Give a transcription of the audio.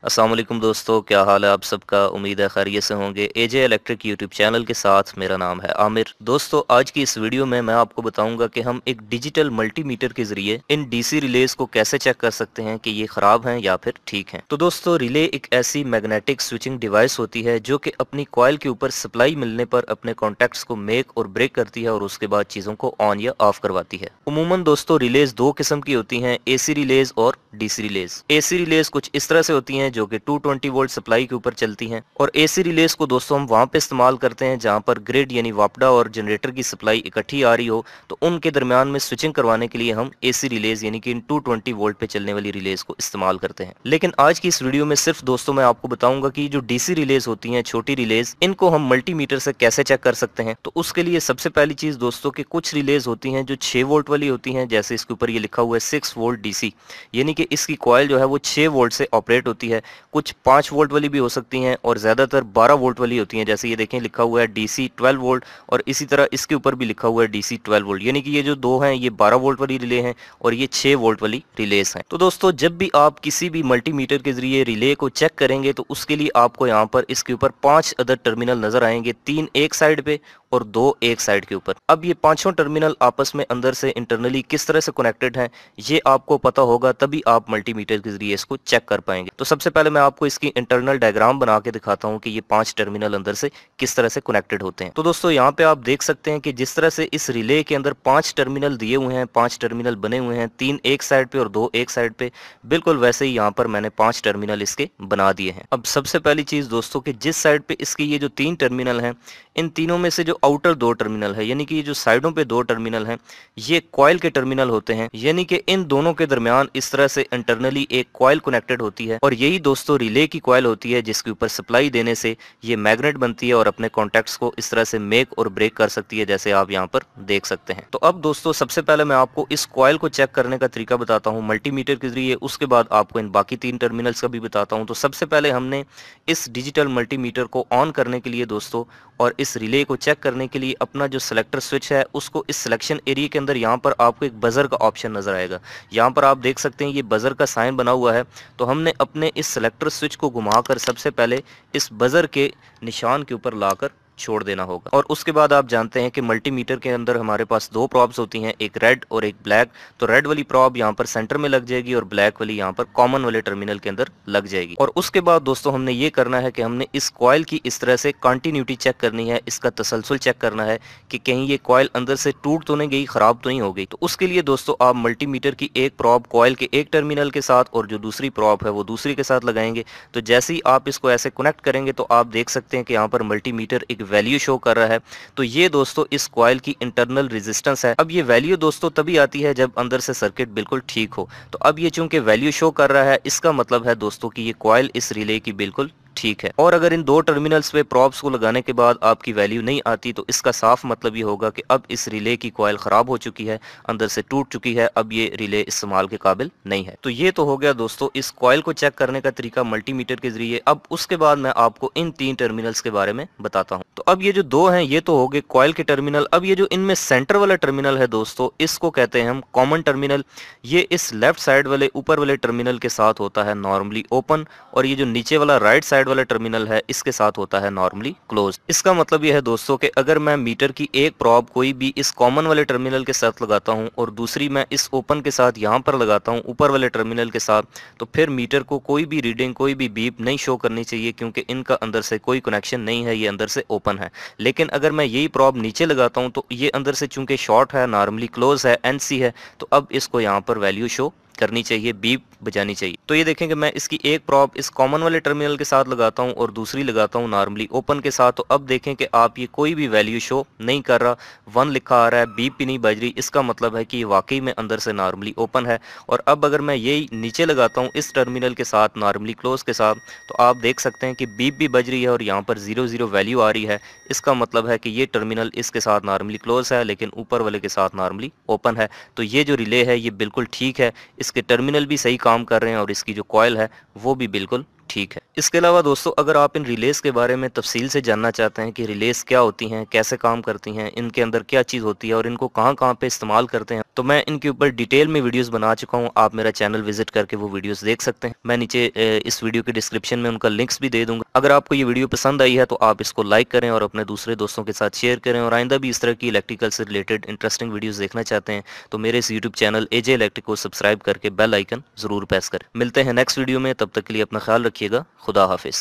अस्सलाम वालेकुम दोस्तों, क्या हाल है आप सबका। उम्मीद है खैरियत से होंगे। एजे इलेक्ट्रिक यूट्यूब चैनल के साथ मेरा नाम है आमिर। दोस्तों, आज की इस वीडियो में मैं आपको बताऊंगा कि हम एक डिजिटल मल्टीमीटर के जरिए इन डीसी रिलेज को कैसे चेक कर सकते हैं कि ये खराब हैं या फिर ठीक हैं। तो दोस्तों, रिले एक ऐसी मैग्नेटिक स्विचिंग डिवाइस होती है जो कि अपनी कॉइल के ऊपर सप्लाई मिलने पर अपने कॉन्टैक्ट्स को मेक और ब्रेक करती है और उसके बाद चीजों को ऑन या ऑफ करवाती है। उमूमन दोस्तों, रिलेज दो किस्म की होती हैं, एसी रिलेज और डीसी रिलेज। एसी रिलेज कुछ इस तरह से होती हैं जो कि 220 वोल्ट सप्लाई के ऊपर चलती हैं, और एसी रिलेज को दोस्तों हम वहां पे इस्तेमाल करते हैं जहां पर ग्रिड यानी वापडा और जनरेटर की सप्लाई इकट्ठी आ रही हो, तो उनके दरमियान में स्विचिंग करवाने के लिए हम एसी रिलेज यानी कि इन 220 वोल्ट पे चलने वाली रिलेज को इस्तेमाल करते हैं। लेकिन आज की इस वीडियो में सिर्फ दोस्तों मैं आपको बताऊंगा कि जो डीसी रिलेज होती हैं, छोटी रिलेज, इनको हम मल्टीमीटर से कैसे चेक कर सकते हैं। तो उसके लिए सबसे पहली चीज दोस्तों कि कुछ रिलेज होती हैं जो 6 वोल्ट वाली होती हैं, जैसे इसके ऊपर ये लिखा हुआ है 6 वोल्ट डीसी, यानी कि इसकी कॉइल जो है वो 6 वोल्ट से ऑपरेट होती है। कुछ 5 वोल्ट वाली भी हो सकती हैं और ज्यादातर 12 वोल्ट वाली होती हैं, जैसे ये देखें लिखा हुआ है डीसी 12 वोल्ट, और इसी तरह इसके ऊपर भी लिखा हुआ है डीसी 12 वोल्ट, यानी कि ये जो दो हैं ये 12 वोल्ट वाली रिले हैं और ये 6 वोल्ट वाली रिलेज हैं। तो दोस्तों, जब भी आप किसी भी मल्टीमीटर के जरिए रिले को चेक करेंगे तो उसके लिए आपको यहाँ पर इसके ऊपर 5 अदर टर्मिनल नजर आएंगे, 3 एक साइड पे और 2 एक साइड के ऊपर। अब ये पांचों टर्मिनल आपस में अंदर से इंटरनली किस तरह से कनेक्टेड हैं, ये आपको पता होगा, तभी आप मल्टीमीटर के जरिए इसको चेक कर पाएंगे। तो सबसे पहले मैं आपको इसकी इंटरनल डायग्राम बना के दिखाता हूँ कि ये 5 टर्मिनल अंदर से किस तरह से कनेक्टेड होते हैं। तो दोस्तों, यहाँ पे आप देख सकते हैं कि जिस तरह से इस रिले के अंदर 5 टर्मिनल दिए हुए हैं, 5 टर्मिनल बने हुए हैं, 3 एक साइड पे और 2 एक साइड पे, बिल्कुल वैसे ही यहाँ पर मैंने 5 टर्मिनल इसके बना दिए हैं। अब सबसे पहली चीज दोस्तों कि जिस साइड पे इसके ये जो 3 टर्मिनल हैं, इन तीनों में से जो आउटर 2 टर्मिनल है, यानी कि ये जो साइडों पे 2 टर्मिनल हैं, ये कॉइल के टर्मिनल होते हैं, यानी कि इन दोनों के दरमियान इस तरह से इंटरनली एक कॉइल कनेक्टेड होती है, और यही दोस्तों रिले की कॉइल होती है जिसके ऊपर सप्लाई देने से ये मैग्नेट बनती है और अपने कॉन्टैक्ट्स को इस तरह से मेक और ब्रेक कर सकती है, जैसे आप यहाँ पर देख सकते हैं। तो अब दोस्तों, सबसे पहले मैं आपको इस कॉइल को चेक करने का तरीका बताता हूँ मल्टीमीटर के जरिए, उसके बाद आपको इन बाकी 3 टर्मिनल्स का भी बताता हूँ। तो सबसे पहले हमने इस डिजिटल मल्टीमीटर को ऑन करने के लिए दोस्तों और इस रिले को चेक करने के लिए अपना जो सिलेक्टर स्विच है उसको इस सिलेक्शन एरिया के अंदर यहाँ पर आपको एक बजर का ऑप्शन नजर आएगा। यहाँ पर आप देख सकते हैं ये बजर का साइन बना हुआ है। तो हमने अपने इस सिलेक्टर स्विच को घुमाकर सबसे पहले इस बजर के निशान के ऊपर लाकर छोड़ देना होगा। और उसके बाद आप जानते हैं कि मल्टीमीटर के अंदर हमारे पास 2 प्रॉब्स होती हैं, एक रेड और एक ब्लैक। तो रेड वाली प्रॉब यहाँ पर सेंटर में लग जाएगी और ब्लैक वाली यहाँ पर कॉमन वाले टर्मिनल के अंदर लग जाएगी। और उसके बाद दोस्तों हमने ये करना है कि हमने इस कॉइल की इस तरह से कंटिन्यूटी चेक करनी है, इसका तसलसल चेक करना है कि कहीं ये कॉइल अंदर से टूट तो नहीं गई, खराब तो नहीं हो गई। तो उसके लिए दोस्तों आप मल्टीमीटर की एक प्रॉब कॉइल के एक टर्मिनल के साथ और जो दूसरी प्रॉब है वो दूसरी के साथ लगाएंगे। तो जैसे ही आप इसको ऐसे कनेक्ट करेंगे तो आप देख सकते हैं कि यहाँ पर मल्टीमीटर एक वैल्यू शो कर रहा है। तो ये दोस्तों इस कॉइल की इंटरनल रेजिस्टेंस है। अब ये वैल्यू दोस्तों तभी आती है जब अंदर से सर्किट बिल्कुल ठीक हो। तो अब ये चूंकि वैल्यू शो कर रहा है, इसका मतलब है दोस्तों कि ये कॉइल इस रिले की बिल्कुल ठीक है। और अगर इन 2 टर्मिनल्स पे प्रॉब्स को लगाने के बाद आपकी वैल्यू नहीं आती तो इसका साफ मतलब ये होगा कि अब इस रिले की कॉइल खराब हो चुकी है, अंदर से टूट चुकी है, अब ये रिले इस्तेमाल के काबिल नहीं है। तो ये तो हो गया दोस्तों इस कॉइल को चेक करने का तरीका मल्टीमीटर के जरिए। अब उसके बाद मैं आपको इन 3 टर्मिनल्स के बारे में बताता हूँ। तो अब ये जो 2 हैं ये तो हो गए कॉइल के टर्मिनल। अब ये जो इनमें सेंटर वाला टर्मिनल है दोस्तों, इसको कहते हैं हम कॉमन टर्मिनल। ये इस लेफ्ट साइड वाले ऊपर वाले टर्मिनल के साथ होता है नॉर्मली ओपन, और ये जो नीचे वाला राइट साइड वाला टर्मिनल है इसके साथ होता है नॉर्मली क्लोज। इसका मतलब यह है दोस्तों कि अगर मैं मीटर की एक प्रॉब कोई भी इस कॉमन वाले टर्मिनल के साथ लगाता हूं और दूसरी मैं इस ओपन के साथ यहां पर लगाता हूं ऊपर वाले टर्मिनल के साथ, तो फिर मीटर को कोई भी रीडिंग, कोई भी बीप नहीं शो करनी चाहिए, क्योंकि इनका अंदर से कोई कनेक्शन नहीं है, ये अंदर से ओपन है। लेकिन अगर मैं यही प्रॉब नीचे लगाता हूं तो ये अंदर से चूंकि शॉर्ट है, नॉर्मली क्लोज है, एनसी है, तो अब इसको यहाँ पर वैल्यू शो करनी चाहिए, बीप बजानी चाहिए। तो ये देखें कि मैं इसकी एक प्रॉब इस कॉमन वाले टर्मिनल के साथ लगाता हूं और दूसरी लगाता हूं नॉर्मली ओपन के साथ। तो अब देखें कि आप ये कोई भी वैल्यू शो नहीं कर रहा, 1 लिखा आ रहा है, बीप भी नहीं बज रही। इसका मतलब है कि ये वाकई में अंदर से नॉर्मली ओपन है। और अब अगर मैं यही नीचे लगाता हूँ इस टर्मिनल के साथ नॉर्मली क्लोज के साथ, तो आप देख सकते हैं कि बीप भी बज रही है और यहाँ पर 00 वैल्यू आ रही है। इसका मतलब है कि ये टर्मिनल इसके साथ नॉर्मली क्लोज है लेकिन ऊपर वाले के साथ नॉर्मली ओपन है। तो ये जो रिले है ये बिल्कुल ठीक है, इसके टर्मिनल भी सही काम कर रहे हैं और इसकी जो कॉइल है वो भी बिल्कुल ठीक है। इसके अलावा दोस्तों अगर आप इन रिलेज़ के बारे में तफ़सील से जानना चाहते हैं कि रिलेज़ क्या होती हैं, कैसे काम करती हैं, इनके अंदर क्या चीज़ होती है और इनको कहाँ-कहाँ पे इस्तेमाल करते हैं, तो मैं इनके ऊपर डिटेल में वीडियोज़ बना चुका हूँ। आप मेरा चैनल विज़िट करके वो वीडियोज़ देख सकते हैं। मैं नीचे इस वीडियो के डिस्क्रिप्शन में उनका लिंक्स भी दे दूँगा। अगर आपको ये वीडियो पसंद आई है तो आप इसको लाइक करें और अपने दूसरे दोस्तों के साथ शेयर करें, और आइंदा भी इस तरह की इलेक्ट्रिकल से रिलेटेड इंटरेस्टिंग वीडियोज़ देखना चाहते हैं तो मेरे इस यूट्यूब चैनल एजे इलेक्ट्रिक को सब्सक्राइब करके बेल आइकन ज़रूर प्रेस करें। मिलते हैं नेक्स्ट वीडियो में, तब तक के लिए अपना ख्याल रखिएगा। खुदा हाफिज़।